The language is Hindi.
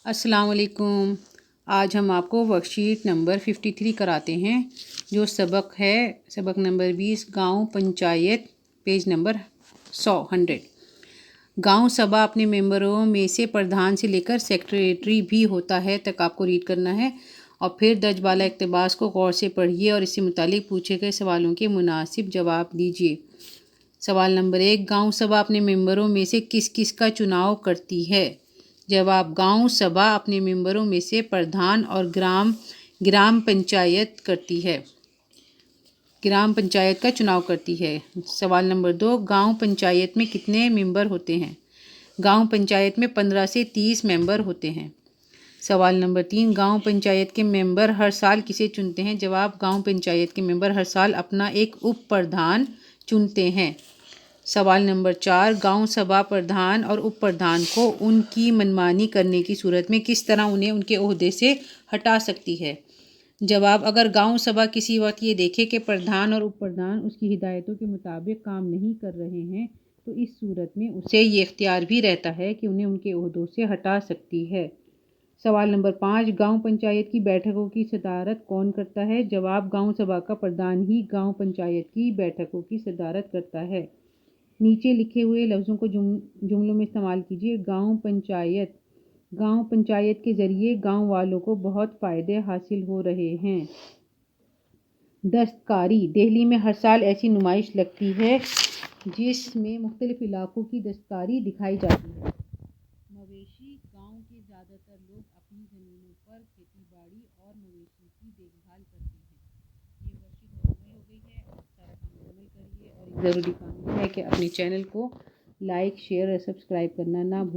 अस्सलाम वालेकुम। आज हम आपको वर्कशीट नंबर 53 कराते हैं, जो सबक नंबर 20 गांव पंचायत, पेज नंबर 100। गांव सभा अपने मेंबरों में से प्रधान से लेकर सेक्रेटरी भी होता है तक आपको रीड करना है और फिर दर्ज वाला इक़्तिबास को गौर से पढ़िए और इससे मुतालिक पूछे गए सवालों के मुनासिब जवाब दीजिए। सवाल नंबर 1, गांव सभा अपने मेंबरों में से किस किस का चुनाव करती है? जवाब, गांव सभा अपने मेंबरों में से प्रधान और ग्राम पंचायत करती है, ग्राम पंचायत का चुनाव करती है। सवाल नंबर 2, गांव पंचायत में कितने मेंबर होते हैं? गांव पंचायत में 15 से 30 मेंबर होते हैं। सवाल नंबर 3, गांव पंचायत के मेंबर हर साल किसे चुनते हैं? जवाब, गांव पंचायत के मेंबर हर साल अपना एक उप प्रधान चुनते हैं। सवाल नंबर 4, गांव सभा प्रधान और उप प्रधान को उनकी मनमानी करने की सूरत में किस तरह उन्हें उनके ओहदे से हटा सकती है? जवाब, अगर गांव सभा किसी वक्त ये देखे कि प्रधान और उप प्रधान उसकी हिदायतों के मुताबिक काम नहीं कर रहे हैं तो इस सूरत में उसे ये इख्तियार भी रहता है कि उन्हें उनके ओहदों से हटा सकती है। सवाल नंबर 5, गांव पंचायत की बैठकों की सदारत कौन करता है? जवाब, गांव सभा का प्रधान ही गांव पंचायत की बैठकों की सदारत करता है। नीचे लिखे हुए लफ्ज़ों को जुमलों में इस्तेमाल कीजिए। गांव पंचायत के ज़रिए गांव वालों को बहुत फ़ायदे हासिल हो रहे हैं। दस्तकारी, दिल्ली में हर साल ऐसी नुमाइश लगती है जिसमें मुख्तलिफ इलाकों की दस्तकारी दिखाई जाती है। मवेशी, गांव के ज़्यादातर लोग अपनी ज़मीनों पर खेती बाड़ी और मवेशी की देखभाल करते हैं। ये वर्कशीट मुकम्मल हो गई है और सारा काम मुकम्मल करिए और एक ज़रूरी काम यह है कि अपने चैनल को लाइक, शेयर और सब्सक्राइब करना ना भूलें।